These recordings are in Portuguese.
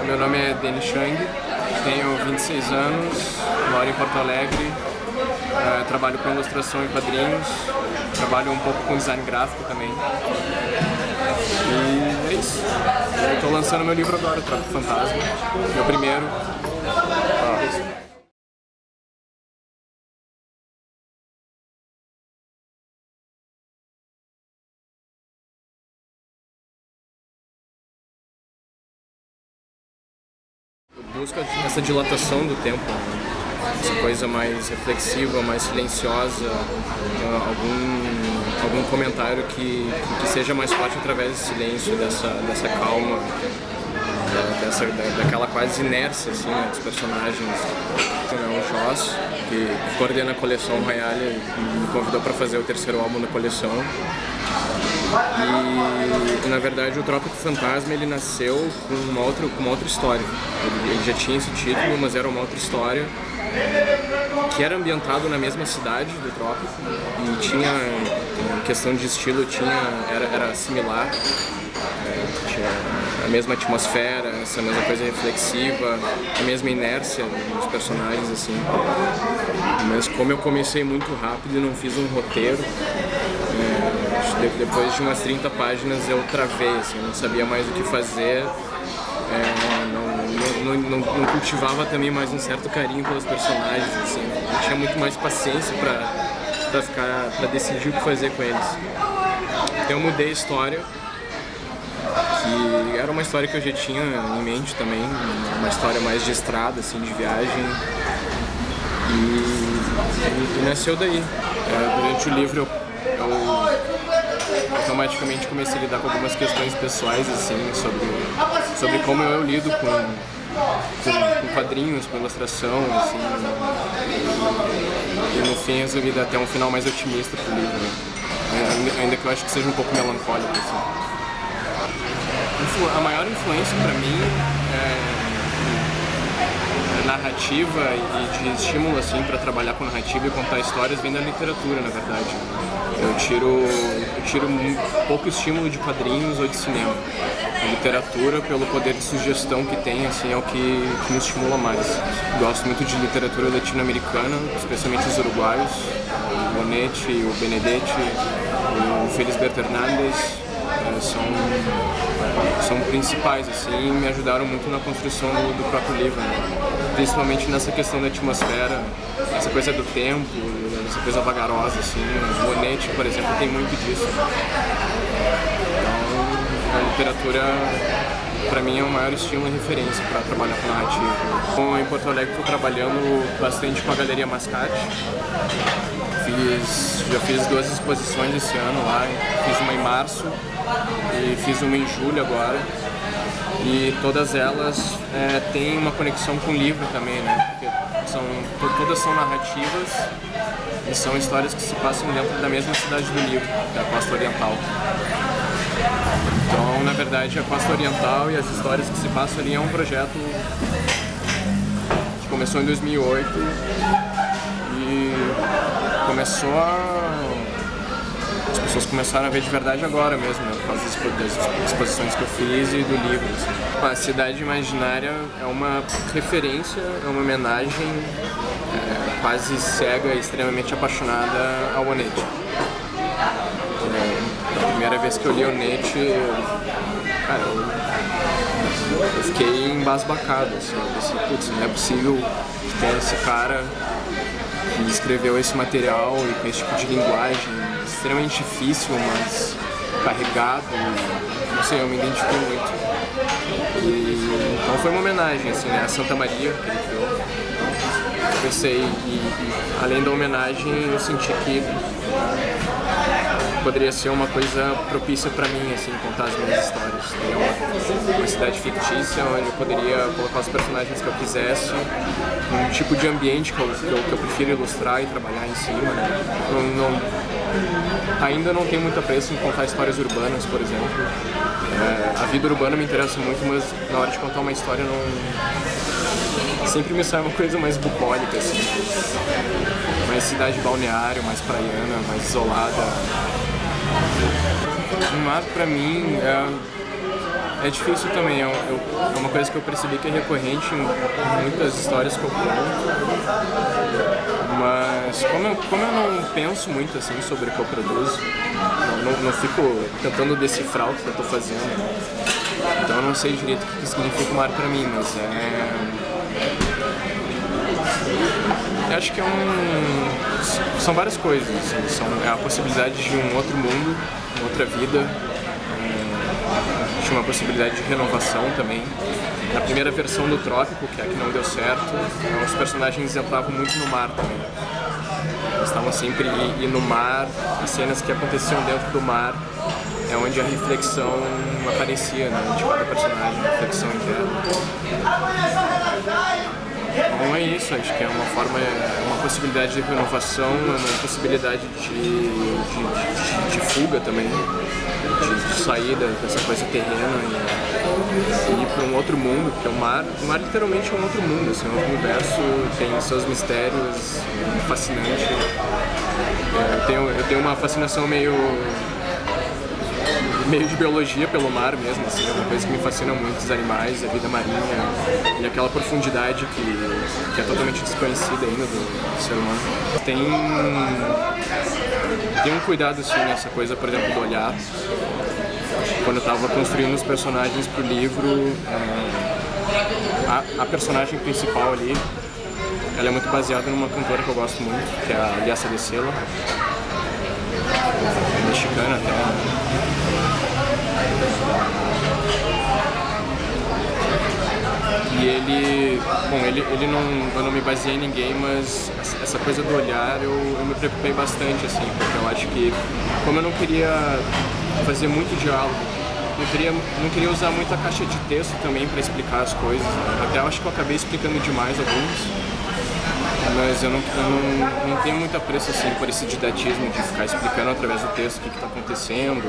Meu nome é Denis Chang, tenho 26 anos, moro em Porto Alegre, trabalho com ilustração e quadrinhos, trabalho um pouco com design gráfico também. E é isso. Eu estou lançando meu livro agora, Trópico Fantasma, meu primeiro. É isso. Eu busco essa dilatação do tempo, essa coisa mais reflexiva, mais silenciosa, algum comentário que seja mais forte através do silêncio, dessa calma, daquela quase inércia assim, né, dos personagens. O Joss, que coordena a coleção Royale, me convidou para fazer o terceiro álbum da coleção. E na verdade o Trópico Fantasma ele nasceu com uma outra história. Ele já tinha esse título, mas era uma outra história que era ambientado na mesma cidade do Trópico e tinha, em questão de estilo, era similar, tinha a mesma atmosfera, essa mesma coisa reflexiva, a mesma inércia dos personagens assim. Mas como eu comecei muito rápido e não fiz um roteiro, depois de umas 30 páginas eu travei, assim, não sabia mais o que fazer, não cultivava também mais um certo carinho pelos personagens, assim, não tinha muito mais paciência para decidir o que fazer com eles. Então eu mudei a história, que era uma história que eu já tinha em mente também, uma história mais de estrada, assim, de viagem, e nasceu daí. Durante o livro eu automaticamente comecei a lidar com algumas questões pessoais, assim, sobre como eu lido com quadrinhos, com ilustração, assim, e no fim resolvi dar até um final mais otimista pro livro, né? Ainda que eu acho que seja um pouco melancólico, assim. A maior influência para mim narrativa e de estímulo assim para trabalhar com narrativa e contar histórias vem da literatura, na verdade. Eu tiro pouco estímulo de quadrinhos ou de cinema. A literatura, pelo poder de sugestão que tem, assim, é o que me estimula mais. Gosto muito de literatura latino-americana, especialmente os uruguaios, o Bonetti, o Benedetti, o Felisberto Hernández. São principais, assim, e me ajudaram muito na construção do próprio livro, né? Principalmente nessa questão da atmosfera, essa coisa do tempo, essa coisa vagarosa, assim. O Bonetti, por exemplo, tem muito disso. Então, a literatura, para mim, é o maior estímulo e referência para trabalhar com narrativa. Então, em Porto Alegre, estou trabalhando bastante com a Galeria Mascate. Já fiz 2 exposições esse ano lá, fiz uma em março e fiz uma em julho agora. E todas elas têm uma conexão com o livro também, né? Porque todas são narrativas e são histórias que se passam dentro da mesma cidade do livro, da Costa Oriental. Então, na verdade, a Costa Oriental e as histórias que se passam ali é um projeto que começou em 2008 e as pessoas começaram a ver de verdade agora mesmo, né, por causa das exposições que eu fiz e do livro. Assim. A Cidade Imaginária é uma referência, é uma homenagem quase cega e extremamente apaixonada ao Onetti. A primeira vez que eu li Onetti, cara, eu fiquei embasbacado, assim, eu pensei, putz, não é possível que tenha esse cara que escreveu esse material e com esse tipo de linguagem extremamente difícil, mas carregado, não sei, eu me identifiquei muito. Então foi uma homenagem, assim, né, a Santa Maria que ele criou. Eu pensei, além da homenagem, eu senti que poderia ser uma coisa propícia para mim, assim, contar as minhas histórias. Teria uma cidade fictícia onde eu poderia colocar os personagens que eu quisesse, um tipo de ambiente que eu prefiro ilustrar e trabalhar em cima, né? Ainda não tenho muito apreço em contar histórias urbanas, por exemplo. A vida urbana me interessa muito, mas na hora de contar uma história sempre me sai uma coisa mais bucólica, assim, mais cidade balneário, mais praiana, mais isolada. O mar, pra mim, É difícil também, é uma coisa que eu percebi que é recorrente em muitas histórias que eu conto, mas como eu não penso muito assim sobre o que eu produzo, não fico tentando decifrar o que eu estou fazendo, então eu não sei direito o que significa o mar para mim, mas eu acho que são várias coisas, assim, é a possibilidade de um outro mundo, uma outra vida, tinha uma possibilidade de renovação também. Na primeira versão do Trópico, que é a que não deu certo, os personagens entravam muito no mar também. Eles estavam sempre e no mar, as cenas que aconteciam dentro do mar é onde a reflexão aparecia, né, de cada personagem, a reflexão interna. Então é isso, acho que é uma forma, uma possibilidade de renovação, uma possibilidade de fuga também, de saída dessa coisa terrena e ir para um outro mundo, porque o mar literalmente é um outro mundo, assim, um outro universo, tem seus mistérios, fascinante. Eu tenho uma fascinação meio de biologia pelo mar mesmo, assim, é uma coisa que me fascina muito, os animais, a vida marinha e aquela profundidade que é totalmente desconhecida ainda do ser humano. Tem um cuidado assim nessa coisa, por exemplo, do olhar. Quando eu estava construindo os personagens pro livro, a personagem principal ali, ela é muito baseada numa cantora que eu gosto muito, que é a Aliança de Sela, mexicana até. E eu não me baseei em ninguém, mas essa coisa do olhar eu me preocupei bastante, assim, porque eu acho que, como eu não queria fazer muito diálogo, não queria usar muita caixa de texto também para explicar as coisas, até eu acho que eu acabei explicando demais alguns. Mas eu não tenho muito apreço assim, por esse didatismo de ficar explicando através do texto o que está acontecendo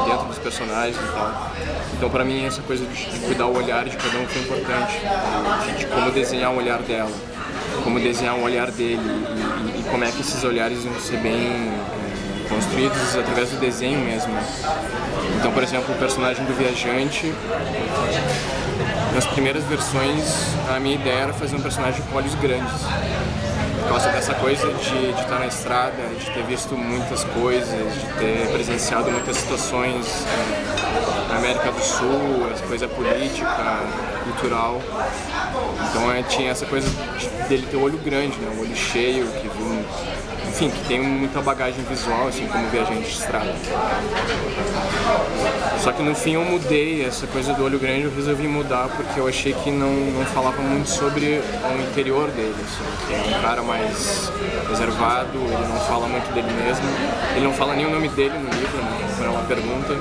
dentro dos personagens e tal. Então, para mim, essa coisa de cuidar o olhar de cada um foi importante, de como desenhar o olhar dela, como desenhar o olhar dele e como é que esses olhares vão ser bem construídos através do desenho mesmo. Então, por exemplo, o personagem do viajante, nas primeiras versões, a minha ideia era fazer um personagem com olhos grandes. Por causa dessa coisa de estar na estrada, de ter visto muitas coisas, de ter presenciado muitas situações na América do Sul, essa coisa política, cultural. Então tinha essa coisa dele ter o olho grande, né? O olho cheio, enfim, que tem muita bagagem visual, assim como viajante de estrada. Só que no fim eu mudei essa coisa do olho grande, eu resolvi mudar porque eu achei que não falava muito sobre o interior dele, assim, que é um cara mais reservado, ele não fala muito dele mesmo, ele não fala nem o nome dele no livro, né, quando ela pergunta.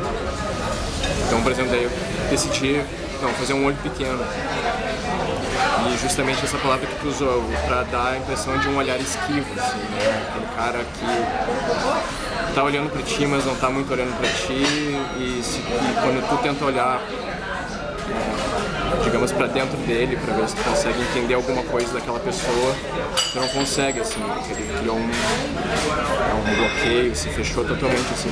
Então, por exemplo, daí eu decidi fazer um olho pequeno. E justamente essa palavra que tu usou, pra dar a impressão de um olhar esquivo, assim, né? Aquele cara que tá olhando pra ti, mas não tá muito olhando pra ti, e quando tu tenta olhar, digamos, pra dentro dele, pra ver se tu consegue entender alguma coisa daquela pessoa, tu não consegue, assim, porque ele criou um bloqueio, se fechou totalmente, assim,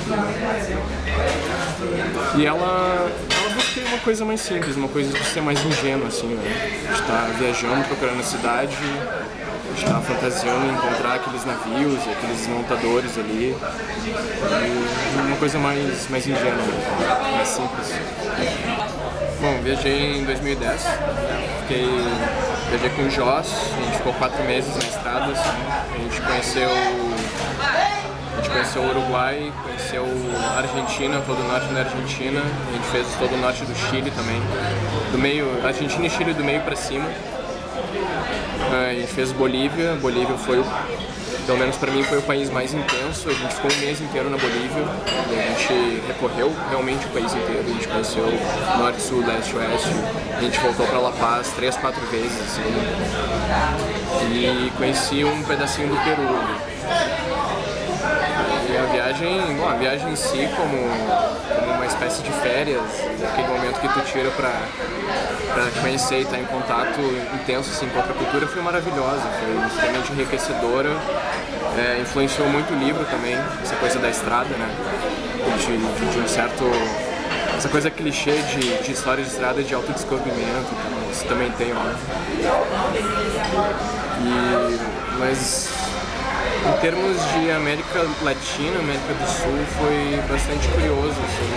e ela busquei uma coisa mais simples, uma coisa de ser mais ingênua, assim, né? De estar viajando, procurando a cidade, de estar fantasiando encontrar aqueles navios e aqueles montadores ali. E uma coisa mais ingênua, mais simples. Bom, viajei em 2010, viajei com o Joss, a gente ficou 4 meses na estrada, assim, a gente conheceu o Uruguai, conheceu a Argentina, todo o norte da Argentina, a gente fez todo o norte do Chile também, Argentina e Chile do meio para cima. A gente fez Bolívia foi, pelo menos para mim, foi o país mais intenso, a gente ficou um mês inteiro na Bolívia, e a gente recorreu realmente o país inteiro, a gente conheceu norte, sul, leste, oeste, a gente voltou para La Paz 3, 4 vezes, assim, e conheci um pedacinho do Peru. E a viagem em si, como uma espécie de férias, aquele momento que tu tira pra conhecer e estar em contato intenso assim, com outra cultura, foi maravilhosa, foi extremamente enriquecedora, influenciou muito o livro também, essa coisa da estrada, né? De um certo essa coisa clichê de história de estrada de autodescobrimento, então, isso também tem, óbvio. Mas em termos de América Latina, América do Sul, foi bastante curioso, assim.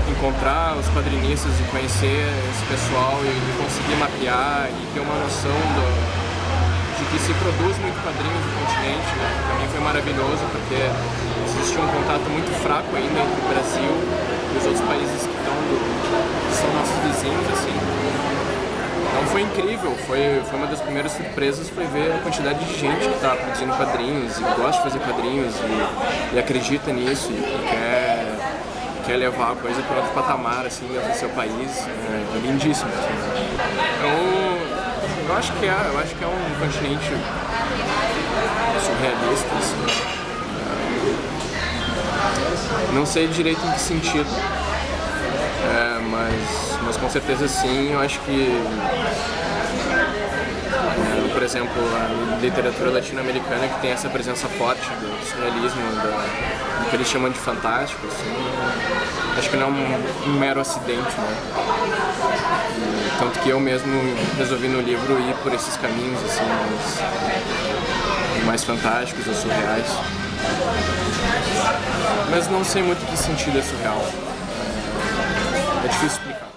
Encontrar os quadrinistas e conhecer esse pessoal e conseguir mapear e ter uma noção de que se produz muito quadrinhos no continente, né? Pra mim foi maravilhoso, porque existe um contato muito fraco ainda entre o Brasil e os outros países que são nossos vizinhos, assim. Então foi incrível, foi uma das primeiras surpresas, foi ver a quantidade de gente que está produzindo quadrinhos e gosta de fazer quadrinhos e acredita nisso e quer levar a coisa para outro patamar, assim, dentro do seu país. É lindíssimo, assim. Então, eu acho que é um continente surrealista, assim. Não sei direito em que sentido, mas com certeza sim. Eu acho que, por exemplo, a literatura latino-americana, que tem essa presença forte do surrealismo, do que eles chamam de fantástico, assim, acho que não é um mero acidente, né? Tanto que eu mesmo resolvi no livro ir por esses caminhos assim, mais fantásticos ou surreais. Mas não sei muito em que sentido é surreal. É difícil explicar.